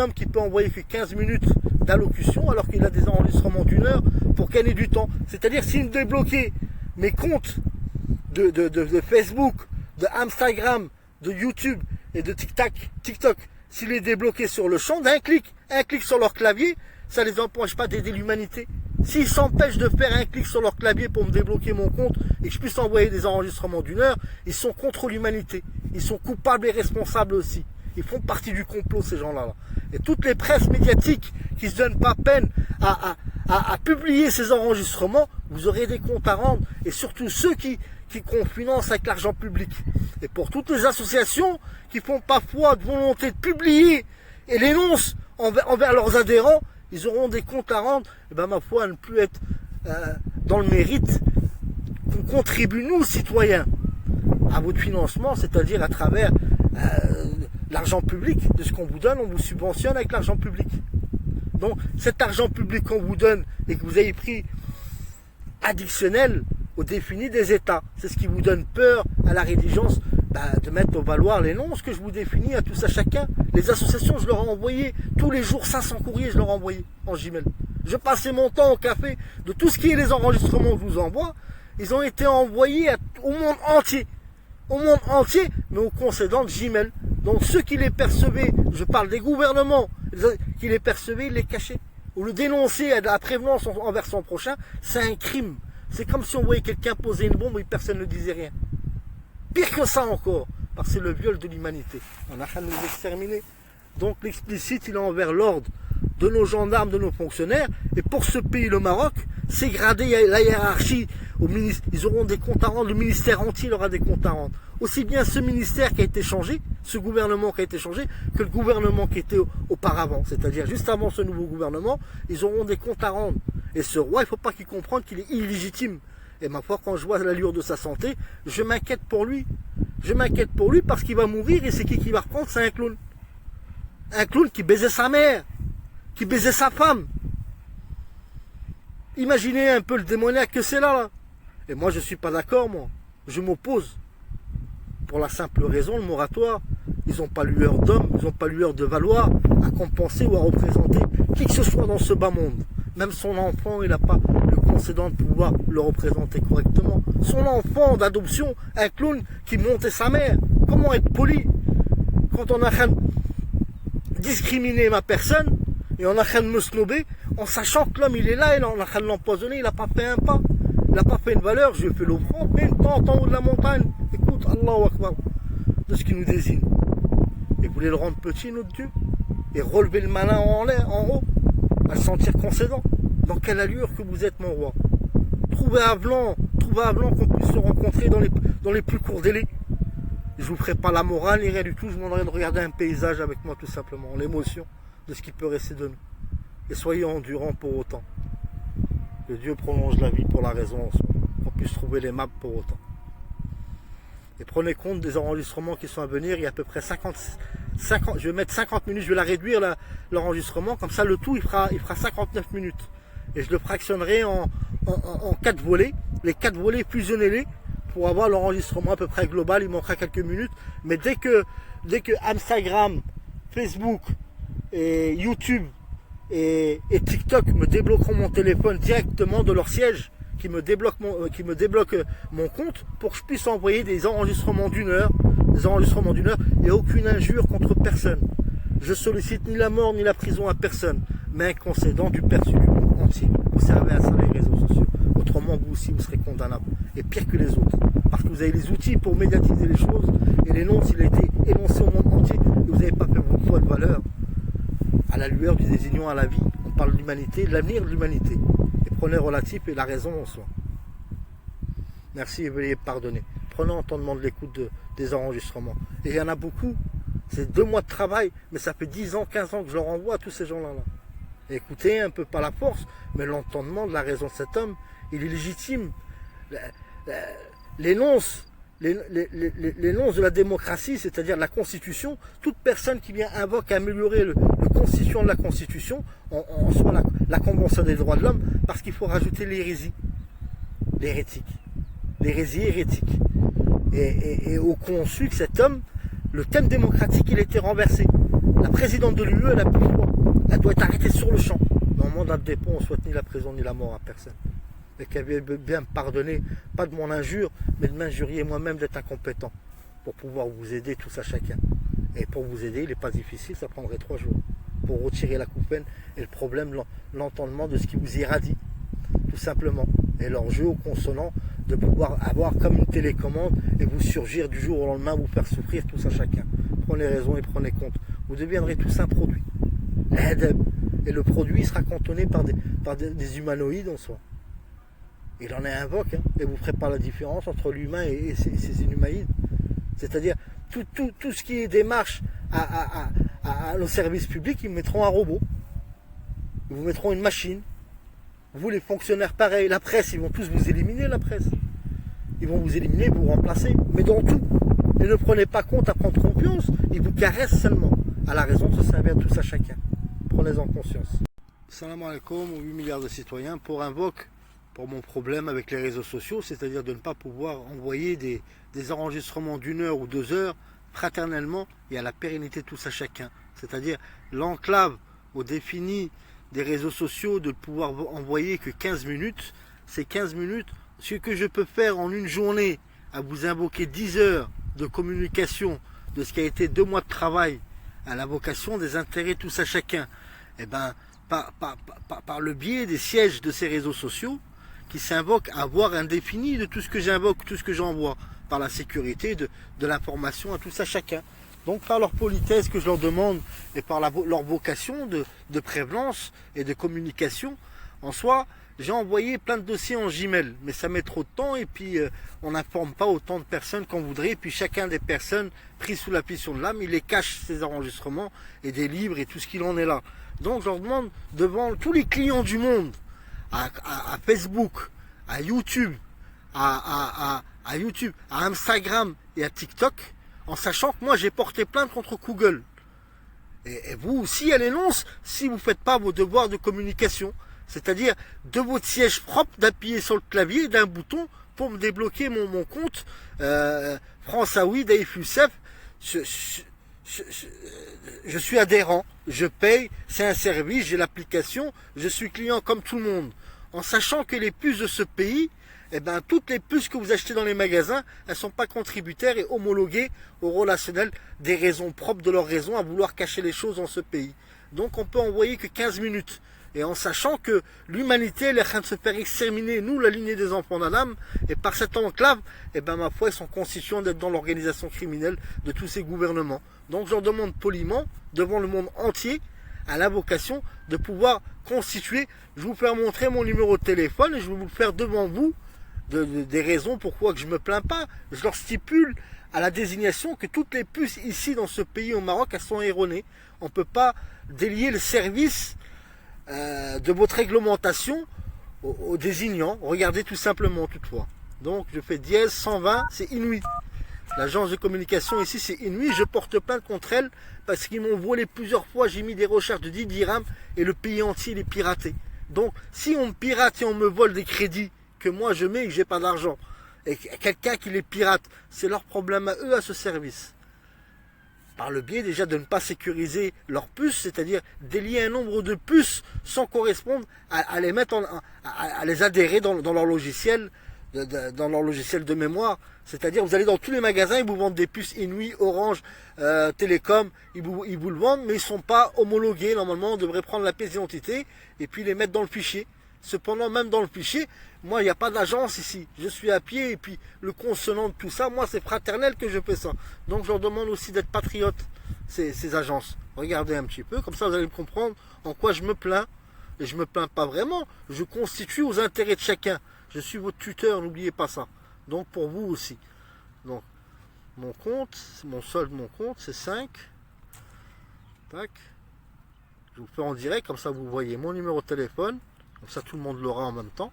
homme qui peut envoyer que 15 minutes d'allocution alors qu'il a des enregistrements d'1 heure pour gagner du temps. C'est-à-dire s'il me débloquait mes comptes de Facebook, de Instagram, de YouTube et de TikTok, s'il est débloqué sur le champ d'un clic sur leur clavier, ça ne les empêche pas d'aider l'humanité. S'ils s'empêchent de faire un clic sur leur clavier pour me débloquer mon compte et que je puisse envoyer des enregistrements d'1 heure, ils sont contre l'humanité. Ils sont coupables et responsables aussi. Ils font partie du complot, ces gens-là. Et toutes les presses médiatiques qui ne se donnent pas peine à publier ces enregistrements, vous aurez des comptes à rendre. Et surtout ceux qui financent avec l'argent public. Et pour toutes les associations qui font parfois de volonté de publier et l'énoncent envers leurs adhérents, ils auront des comptes à rendre. Et ben ma foi, à ne plus être dans le mérite qu'on contribue, nous, citoyens, à votre financement, c'est-à-dire à travers l'argent public, de ce qu'on vous donne, on vous subventionne avec l'argent public. Donc cet argent public qu'on vous donne et que vous avez pris additionnel au défini des États, c'est ce qui vous donne peur à la rédigence de mettre au valoir les noms, ce que je vous définis à tous à chacun. Les associations, je leur ai envoyé tous les jours 500 courriers, je leur ai envoyé en Gmail. Je passais mon temps au café de tout ce qui est les enregistrements que je vous envoie, ils ont été envoyés au monde entier. Au monde entier, mais au concédant de Gmail. Donc ceux qui les percevaient, je parle des gouvernements, qui les percevaient, ils les cachaient. Ou le dénoncer à la prévenance envers son prochain, c'est un crime. C'est comme si on voyait quelqu'un poser une bombe et personne ne disait rien. Pire que ça encore, parce que c'est le viol de l'humanité. On a qu'à nous exterminer. Donc l'explicite, il est envers l'ordre de nos gendarmes, de nos fonctionnaires. Et pour ce pays, le Maroc, c'est gradé la hiérarchie au ministère. Ils auront des comptes à rendre, le ministère entier aura des comptes à rendre. Aussi bien ce ministère qui a été changé, ce gouvernement qui a été changé, que le gouvernement qui était auparavant. C'est-à-dire juste avant ce nouveau gouvernement, ils auront des comptes à rendre. Et ce roi, il ne faut pas qu'il comprenne qu'il est illégitime. Et ma foi, quand je vois l'allure de sa santé, je m'inquiète pour lui. Je m'inquiète pour lui parce qu'il va mourir et c'est qui va reprendre? C'est un clown. Un clown qui baisait sa mère, qui baisait sa femme. Imaginez un peu le démoniaque que c'est là. Et moi, je ne suis pas d'accord, moi. Je m'oppose. Pour la simple raison, le moratoire, ils n'ont pas lueur d'homme, ils n'ont pas lueur de valoir à compenser ou à représenter qui que ce soit dans ce bas monde. Même son enfant, il n'a pas le concédant de pouvoir le représenter correctement. Son enfant d'adoption, un clown qui montait sa mère. Comment être poli quand on a rien discriminer ma personne et on a rien de me snober en sachant que l'homme il est là et on a rien de l'empoisonner, il n'a pas fait un pas. Il n'a pas fait une valeur, je lui ai fait l'offrande, mais une tente en haut de la montagne. Écoute, Allahu Akbar, de ce qui nous désigne. Et vous voulez le rendre petit, notre Dieu, et relever le malin en l'air, en haut, à le sentir concédant. Dans quelle allure que vous êtes, mon roi. Trouvez Avalon qu'on puisse se rencontrer dans les plus courts délais. Je vous ferai pas la morale ni rien du tout, je m'en de regarder un paysage avec moi tout simplement, l'émotion de ce qui peut rester de nous. Et soyez endurants pour autant. Que Dieu prolonge la vie pour la raison en soi, qu'on puisse trouver les maps pour autant. Et prenez compte des enregistrements qui sont à venir, il y a à peu près 50 je vais mettre 50 minutes, je vais la réduire l'enregistrement, comme ça le tout il fera 59 minutes. Et je le fractionnerai en 4 volets, les 4 volets fusionnez-les pour avoir l'enregistrement à peu près global, il manquera quelques minutes, mais dès que Instagram, Facebook et YouTube et TikTok me débloqueront mon téléphone directement de leur siège, qui me débloque mon compte pour que je puisse envoyer des enregistrements d'1 heure. Il n'y a aucune injure contre personne. Je sollicite ni la mort ni la prison à personne, mais un concédant du perçu du monde entier. Vous servez à ça les réseaux sociaux. Autrement, vous aussi, vous serez condamnable. Et pire que les autres. Parce que vous avez les outils pour médiatiser les choses. Et l'énonce, il a été énoncé au monde entier. Et vous n'avez pas fait vos poids de valeur. À la lueur du désignant à la vie. On parle de l'humanité, de l'avenir de l'humanité. Et prenez relatif et la raison en soi. Merci et veuillez pardonner. Prenez entendement de l'écoute des enregistrements. Et il y en a beaucoup. C'est 2 mois de travail. Mais ça fait 10 ans, 15 ans que je leur envoie à tous ces gens-là. Écoutez un peu pas la force, mais l'entendement de la raison de cet homme, il est légitime. L'énonce de la démocratie, c'est-à-dire de la Constitution, toute personne qui vient invoque à améliorer le constitution de la Constitution, en soit la Convention des droits de l'homme, parce qu'il faut rajouter l'hérésie, l'hérésie hérétique. Et au conçu que cet homme, le thème démocratique, il était renversé. La présidente de l'UE, elle a plus le choix. Elle doit être arrêtée sur le champ. Mais au mandat de dépôt, on ne souhaite ni la prison ni la mort à personne. Et qu'elle veut bien me pardonner, pas de mon injure, mais de m'injurier moi-même d'être incompétent. Pour pouvoir vous aider tous à chacun. Et pour vous aider, il n'est pas difficile, ça prendrait 3 jours. Pour retirer la coupe-peine et le problème, l'entendement de ce qui vous irradie. Tout simplement. Et l'enjeu au consonant de pouvoir avoir comme une télécommande et vous surgir du jour au lendemain, vous faire souffrir tous à chacun. Prenez raison et prenez compte. Vous deviendrez tous un produit. Et le produit sera cantonné par des humanoïdes en soi. Il en est invoque, hein, et vous ne ferez pas la différence entre l'humain et ces humanoïdes. C'est-à-dire, tout ce qui est démarche à nos services publics, ils mettront un robot. Ils vous mettront une machine. Vous, les fonctionnaires, pareil. La presse, ils vont tous vous éliminer, la presse. Ils vont vous éliminer, vous remplacer. Mais dans tout. Et ne prenez pas compte à prendre confiance. Ils vous caressent seulement. À la raison de se servir tous à chacun. Prenez-en conscience. Salam alaikum, 8 milliards de citoyens pour invoque pour mon problème avec les réseaux sociaux, c'est-à-dire de ne pas pouvoir envoyer des enregistrements d'1 heure ou 2 heures fraternellement et à la pérennité tous à chacun. C'est-à-dire l'enclave au défini des réseaux sociaux de pouvoir envoyer que 15 minutes. Ces 15 minutes, ce que je peux faire en une journée à vous invoquer 10 heures de communication de ce qui a été 2 mois de travail à l'invocation des intérêts tous à chacun, et ben par le biais des sièges de ces réseaux sociaux qui s'invoquent à voir indéfini de tout ce que j'invoque, tout ce que j'envoie, par la sécurité de l'information à tous à chacun. Donc par leur politesse que je leur demande et par leur vocation de prévenance et de communication, en soi, j'ai envoyé plein de dossiers en Gmail, mais ça met trop de temps et puis on n'informe pas autant de personnes qu'on voudrait. Et puis chacun des personnes prises sous la pression de l'âme, il les cache ses enregistrements et des livres et tout ce qu'il en est là. Donc je leur demande devant tous les clients du monde, à Facebook, à YouTube, à Instagram et à TikTok, en sachant que moi j'ai porté plainte contre Google. Et vous aussi, elle énonce si vous ne faites pas vos devoirs de communication. C'est-à-dire de votre siège propre, d'appuyer sur le clavier d'un bouton pour me débloquer mon compte Françaoui Daif Youssef. Je suis adhérent, je paye, c'est un service, j'ai l'application, je suis client comme tout le monde. En sachant que les puces de ce pays, eh ben, toutes les puces que vous achetez dans les magasins, elles ne sont pas contributaires et homologuées au relationnel des raisons propres de leur raison à vouloir cacher les choses dans ce pays. Donc on peut envoyer que 15 minutes. Et en sachant que l'humanité elle est en train de se faire exterminer, nous, la lignée des enfants d'Adam, et par cette enclave, eh ben, ma foi, ils sont constituants d'être dans l'organisation criminelle de tous ces gouvernements. Donc je leur demande poliment, devant le monde entier, à l'invocation, de pouvoir constituer, je vais vous faire montrer mon numéro de téléphone, et je vais vous le faire devant vous, des raisons pourquoi que je me plains pas. Je leur stipule à la désignation que toutes les puces ici dans ce pays au Maroc, elles sont erronées. On ne peut pas délier le service de votre réglementation au désignant. Regardez tout simplement toutefois. Donc je fais dièse 120, c'est inouï. L'agence de communication ici c'est inouï. Je porte plainte contre elle parce qu'ils m'ont volé plusieurs fois. J'ai mis des recherches de 10 dirhams et le pays entier il est piraté. Donc si on me pirate et on me vole des crédits que moi je mets et que j'ai pas d'argent, et quelqu'un qui les pirate, c'est leur problème à eux à ce service. Par le biais déjà de ne pas sécuriser leurs puces, c'est-à-dire délier un nombre de puces sans correspondre à les mettre à les adhérer dans leur logiciel, dans leur logiciel de mémoire. C'est-à-dire vous allez dans tous les magasins, ils vous vendent des puces Inouï, Orange, Télécom, ils vous le vendent, mais ils ne sont pas homologués. Normalement, on devrait prendre la pièce d'identité et puis les mettre dans le fichier. Cependant, même dans le fichier, moi, il n'y a pas d'agence ici. Je suis à pied et puis le consonant de tout ça, moi, c'est fraternel que je fais ça. Donc, je leur demande aussi d'être patriotes, ces agences. Regardez un petit peu, comme ça, vous allez me comprendre en quoi je me plains. Et je ne me plains pas vraiment. Je constitue aux intérêts de chacun. Je suis votre tuteur, n'oubliez pas ça. Donc, pour vous aussi. Donc, mon compte, mon solde, mon compte, c'est 5. Tac. Je vous fais en direct, comme ça, vous voyez mon numéro de téléphone. Comme ça, tout le monde l'aura en même temps.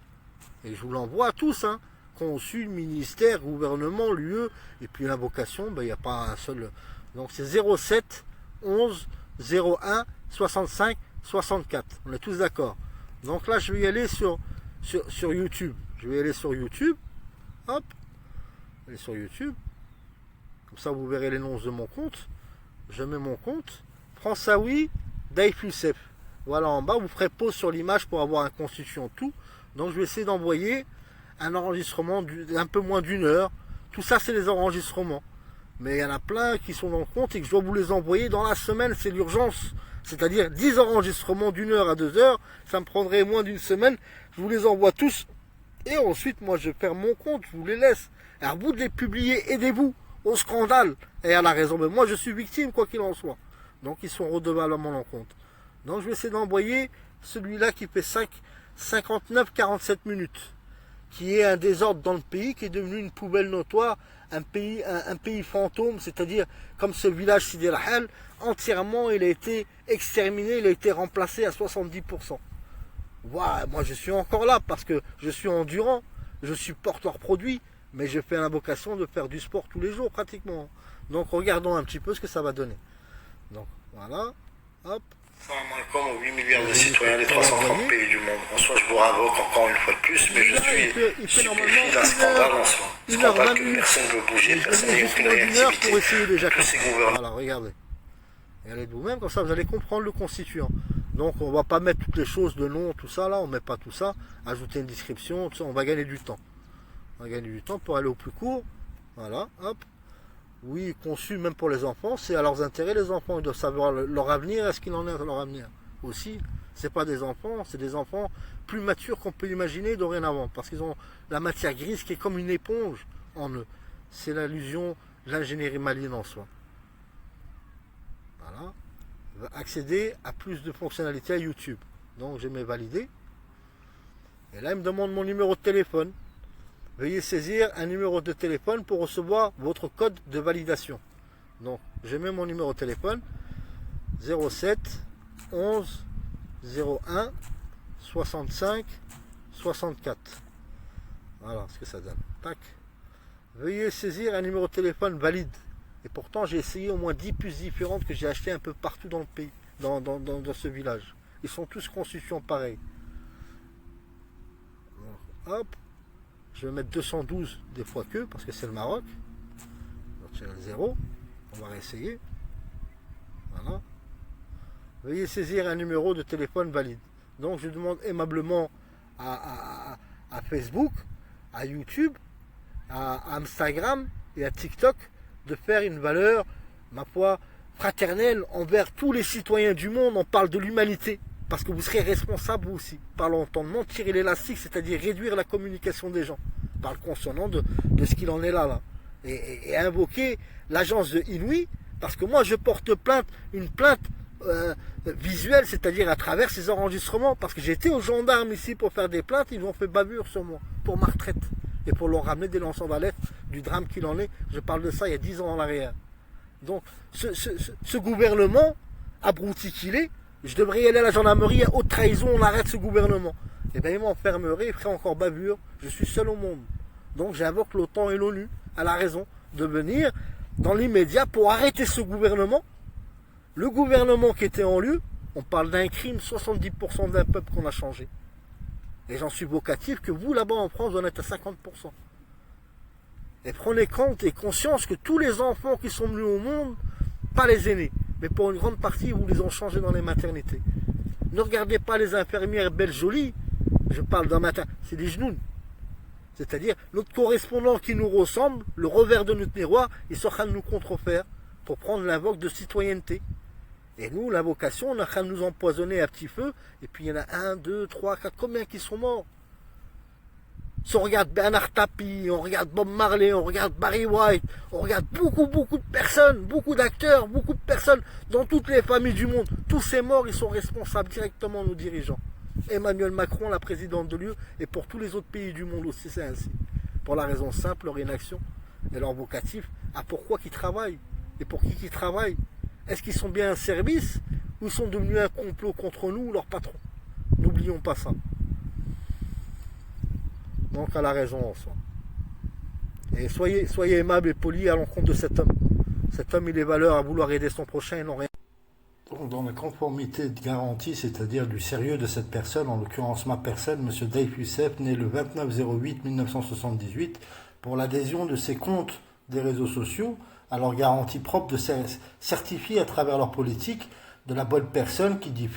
Et je vous l'envoie à tous. Hein. Consul, ministère, gouvernement, l'UE. Et puis l'invocation, ben, il n'y a pas un seul. Donc c'est 07 11 01 65 64. On est tous d'accord. Donc là, je vais y aller sur YouTube. Je vais aller sur YouTube. Hop. Aller sur YouTube. Comme ça, vous verrez l'énonce de mon compte. Je mets mon compte. Françaoui Daif Youssef. Voilà, en bas, vous ferez pause sur l'image pour avoir un constituant tout. Donc je vais essayer d'envoyer un enregistrement d'un peu moins d'une heure. Tout ça, c'est les enregistrements. Mais il y en a plein qui sont dans le compte et que je dois vous les envoyer dans la semaine, c'est l'urgence. C'est-à-dire 10 enregistrements d'une heure à 2 heures, ça me prendrait moins d'une semaine. Je vous les envoie tous. Et ensuite, moi, je perds mon compte, je vous les laisse. Et à vous de les publier, aidez-vous au scandale et à la raison. Mais moi, je suis victime, quoi qu'il en soit. Donc, ils sont redevables à mon compte. Donc, je vais essayer d'envoyer celui-là qui fait 59-47 minutes. Qui est un désordre dans le pays, qui est devenu une poubelle notoire, un pays fantôme, c'est-à-dire comme ce village Sidi El entièrement il a été exterminé, il a été remplacé à 70%. Voilà, moi je suis encore là parce que je suis endurant, je suis porteur produit, mais je fais l'invocation de faire du sport tous les jours pratiquement. Donc regardons un petit peu ce que ça va donner. Donc voilà, hop. Comme aux 8 milliards de citoyens des 330 pays du monde. En soi, je vous invoque encore une fois de plus, mais je suis stupéfie d'un scandale en soi. Scandale que personne ne veut bouger, personne n'a aucune réactivité. Pour essayer déjà. Que ces gouvernements. Voilà, regardez. Regardez de vous-même, comme ça vous allez comprendre le constituant. Donc on va pas mettre toutes les choses de nom, tout ça là, on met pas tout ça. Ajouter une description, tout ça, on va gagner du temps. On va gagner du temps pour aller au plus court. Voilà, hop. Oui, conçu même pour les enfants, c'est à leurs intérêts, les enfants, ils doivent savoir leur avenir, est-ce qu'il en est à leur avenir aussi. C'est pas des enfants, c'est des enfants plus matures qu'on peut imaginer dorénavant, parce qu'ils ont la matière grise qui est comme une éponge en eux. C'est l'allusion de l'ingénierie malienne en soi. Voilà. On va accéder à plus de fonctionnalités à YouTube. Donc je mets valider. Et là, il me demande mon numéro de téléphone. Veuillez saisir un numéro de téléphone pour recevoir votre code de validation. Donc, je mets mon numéro de téléphone 07 11 01 65 64. Voilà ce que ça donne. Tac. Veuillez saisir un numéro de téléphone valide. Et pourtant, j'ai essayé au moins 10 puces différentes que j'ai achetées un peu partout dans le pays, dans ce village. Ils sont tous constituants pareils. Donc, hop. Je vais mettre 212 des fois que, parce que c'est le Maroc. On va tirer le 0. On va réessayer. Voilà. Veuillez saisir un numéro de téléphone valide. Donc je demande aimablement à Facebook, à YouTube, à Instagram et à TikTok de faire une valeur, ma foi, fraternelle envers tous les citoyens du monde. On parle de l'humanité. Parce que vous serez responsable vous aussi, par l'entendement, tirer l'élastique, c'est-à-dire réduire la communication des gens, par le consonant de ce qu'il en est là. Et invoquer l'agence de Inouï, parce que moi je porte plainte, une plainte visuelle, c'est-à-dire à travers ces enregistrements, parce que j'ai été aux gendarmes ici pour faire des plaintes, ils ont fait bavure sur moi, pour ma retraite, et pour leur ramener des lanceurs d'alerte du drame qu'il en est. Je parle de ça il y a 10 ans en arrière. Donc ce gouvernement, abruti qu'il est, je devrais y aller à la gendarmerie, à haute trahison, on arrête ce gouvernement. Et bien, il m'enfermerait, il ferait encore bavure. Je suis seul au monde. Donc, j'invoque l'OTAN et l'ONU à la raison de venir dans l'immédiat pour arrêter ce gouvernement. Le gouvernement qui était en lieu, on parle d'un crime, 70% d'un peuple qu'on a changé. Et j'en suis vocatif que vous, là-bas en France, vous en êtes à 50%. Et prenez compte et conscience que tous les enfants qui sont venus au monde, pas les aînés, mais pour une grande partie, vous les ont changés dans les maternités. Ne regardez pas les infirmières belles jolies, je parle d'un matin, c'est des genoux. C'est-à-dire, notre correspondant qui nous ressemble, le revers de notre miroir, il est en train de nous contrefaire pour prendre l'invoque de citoyenneté. Et nous, l'invocation, on est en train de nous empoisonner à petit feu, et puis il y en a 1, 2, 3, 4, combien qui sont morts? Si on regarde Bernard Tapie, on regarde Bob Marley, on regarde Barry White, on regarde beaucoup de personnes, beaucoup d'acteurs, beaucoup de personnes dans toutes les familles du monde. Tous ces morts, ils sont responsables directement, nos dirigeants. Emmanuel Macron, la présidente de l'UE, et pour tous les autres pays du monde aussi, c'est ainsi. Pour la raison simple, leur inaction et leur vocatif, à pourquoi qu'ils travaillent et pour qui qu'ils travaillent. Est-ce qu'ils sont bien un service ou ils sont devenus un complot contre nous ou leur patron? N'oublions pas ça. Donc à la raison en soi. Et soyez aimable et poli à l'encontre de cet homme. Cet homme, il est valeur à vouloir aider son prochain et non rien. Donc dans la conformité de garantie, c'est-à-dire du sérieux de cette personne, en l'occurrence ma personne, M. Daif Youssef, né le 29/08/1978, pour l'adhésion de ses comptes des réseaux sociaux à leur garantie propre de certifier à travers leur politique de la bonne personne qui diffuse